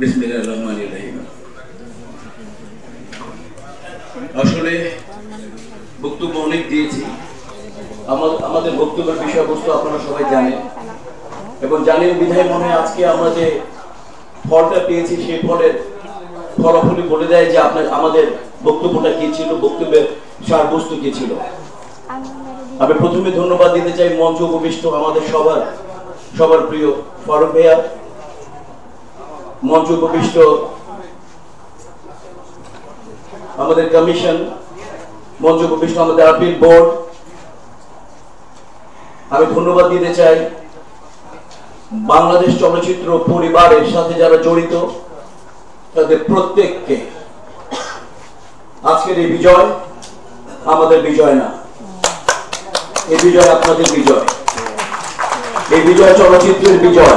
বিসমিল্লাহির রহমানির রহিম। আসলে বক্তব্য অনেক দিয়েছি। আমাদের বক্তব্যের বিষয়বস্তু আপনারা সবাই জানেন এবং জানেন বিধায় মনে হয় আজকে আমরা যে ফলটা পেয়েছি সেই ফলের ফলাফলই বলে দেয় যে আমাদের বক্তব্যটা কি ছিল, বক্তব্যের সারবস্তু কি ছিল। আমি প্রথমে ধন্যবাদ দিতে চাই মঞ্চ উপবিষ্ট আমাদের সবার প্রিয় ফারুক ভাইয়া, মঞ্চ উপবিষ্ট আমাদের কমিশন, মঞ্চ উপবিষ্ট আমাদের আপিল বোর্ড। আমি ধন্যবাদ দিতে চাই বাংলাদেশ চলচ্চিত্র পরিবারের সাথে যারা জড়িত তাদের প্রত্যেককে। আজকের এই বিজয় আমাদের বিজয় না, এই বিজয় আপনাদের বিজয়। এই বিজয় চলচ্চিত্রের বিজয়,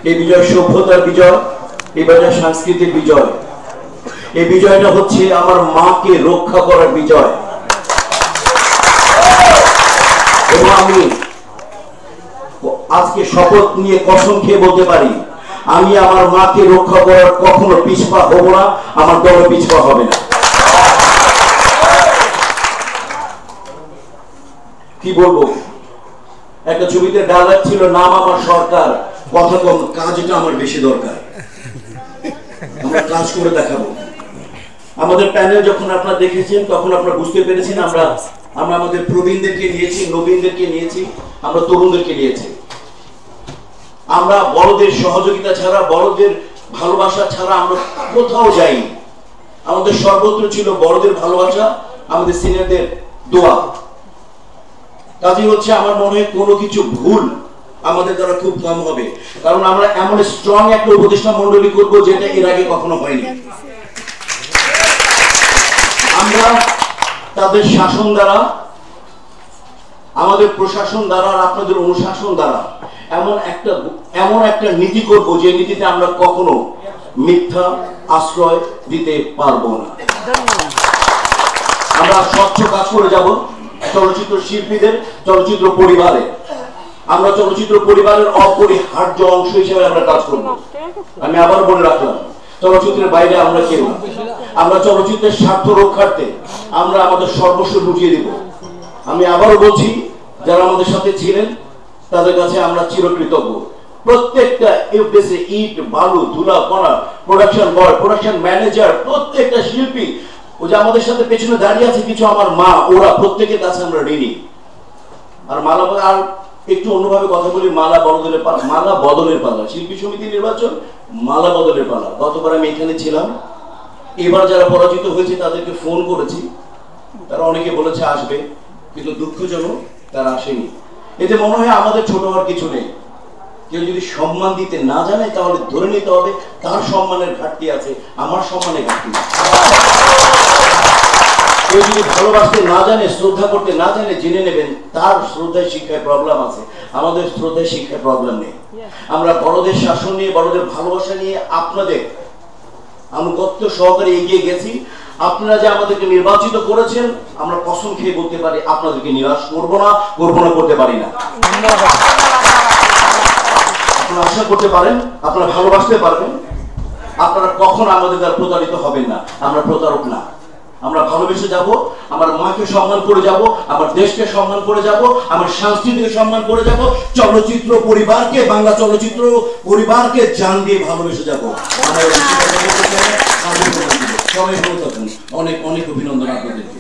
এই বিজয় সভ্যতার বিজয়, এই বিজয় সংস্কৃতির বিজয়। এই বিজয়টা হচ্ছে আমার মাকে রক্ষা করার বিজয়। এবং আমি আজকে শপথ নিয়ে কসম খেয়ে বলতে পারি, আমি আমার মাকে রক্ষা করার কখনো পিছপা হব না, আমার দল পিছপা হবে না। কি বলবো, একটা ছবিতে ডায়লগ ছিল, নাম আমার সরকার, কথা কম, কাজটা আমার বেশি দরকার। আমরা কাজ করে দেখাবো। আমাদের প্যানেল যখন আপনারা দেখেছেন তখন আপনারা বুঝতে পেরেছেন আমরা আমাদের প্রবীণদেরকে নিয়েছি, নবীনদেরকে নিয়েছি, আমরা তরুণদেরকে নিয়েছি। আমরা বড়দের সহযোগিতা ছাড়া, বড়দের ভালোবাসা ছাড়া আমরা কোথাও যাইনি। আমাদের সর্বত্র ছিল বড়দের ভালোবাসা, আমাদের সিনিয়রদের দোয়া। কাজে হচ্ছে আমার মনে হয় কোনো কিছু ভুল আমাদের দ্বারা খুব কম হবে, কারণ আমরা এমন স্ট্রং একটা উপদেষ্টা মন্ডলী করবো যেটা এর আগে কখনো হয়নি। আমরা তাদের শাসন দ্বারা, আমাদের প্রশাসন দ্বারা আর আপনাদের অনুশাসন দ্বারা এমন একটা নীতি করব যে নীতিতে আমরা কখনো মিথ্যা আশ্রয় দিতে পারবো না। আমরা স্বচ্ছ কাজ করে যাব চলচ্চিত্র শিল্পীদের, চলচ্চিত্র পরিবারে। আমরা চলচ্চিত্র পরিবারের অপরিহার্য অংশ হিসেবে আমরা কাজ করব। আমি আবার বলে রাখলাম, চলচ্চিত্রের বাইরে আমরা কেউ না। আমরা চলচ্চিত্রের স্বার্থ রক্ষার্থে আমরা আমাদের সর্বস্ব লুটিয়ে দিব। আমি আবারও বলছি, যারা আমাদের সাথে ছিলেন তাদের কাছে আমরা চিরকৃতজ্ঞ। প্রত্যেকটা এফডিসি, ইট, বালু, ধুলা, কণা, প্রোডাকশন বয়, প্রোডাকশন ম্যানেজার, প্রত্যেকটা শিল্পী, ও যে আমাদের সাথে পেছনে দাঁড়িয়ে আছে কিছু আমার মা, ওরা প্রত্যেকের কাছে আমরা ঋণী। আর মালা, আর একটু অন্যভাবে কথা বলি, মালা বদলের পালা। শিল্পী সমিতি নির্বাচন, মালা বদলের পালা। গতবার আমি এখানে ছিলাম, এবার যারা পরাজিত হয়েছে তাদেরকে ফোন করেছি, তারা অনেকে বলেছে আসবে, কিন্তু দুঃখজনক তারা আসেনি। এতে মনে হয় আমাদের ছোট হওয়ার কিছু নেই। কেউ যদি সম্মান দিতে না জানে তাহলে ধরে নিতে হবে তার সম্মানের ঘাটতি আছে, আমার সম্মানের ঘাটতি নেই। কেউ যদি ভালোবাসতে না জানে, শ্রদ্ধা করতে না জানে, জেনে নেবেন তার শ্রদ্ধায় শিক্ষায় প্রবলেম আছে, আমাদের শ্রদ্ধায় শিক্ষায় প্রবলেম নেই। আমরা বড়দের শাসন নিয়ে, বড়দের ভালোবাসা নিয়ে আপনাদের আনুগত্য সহকারে এগিয়ে গেছি। আপনারা যে আমাদেরকে নির্বাচিত করেছেন, আমরা কসম খেয়ে বলতে পারি আপনাদেরকে নিরাশ করবো না, করতে পারি না। আপনারা আশা করতে পারেন, আপনারা ভালোবাসতে পারবেন, আপনারা কখন আমাদের দ্বারা প্রতারিত হবেন না। আমরা প্রতারক না, আমরা ভালোবেসে যাব, আমার মাকে সম্মান করে যাব, আমার দেশকে সম্মান করে যাব, আমার সংস্কৃতিকে সম্মান করে যাব, চলচ্চিত্র পরিবারকে, বাংলা চলচ্চিত্র পরিবারকে জান দিয়ে ভালোবেসে যাব। সবাই ভালো থাকুন। অনেক অনেক অভিনন্দন আপনাদেরকে।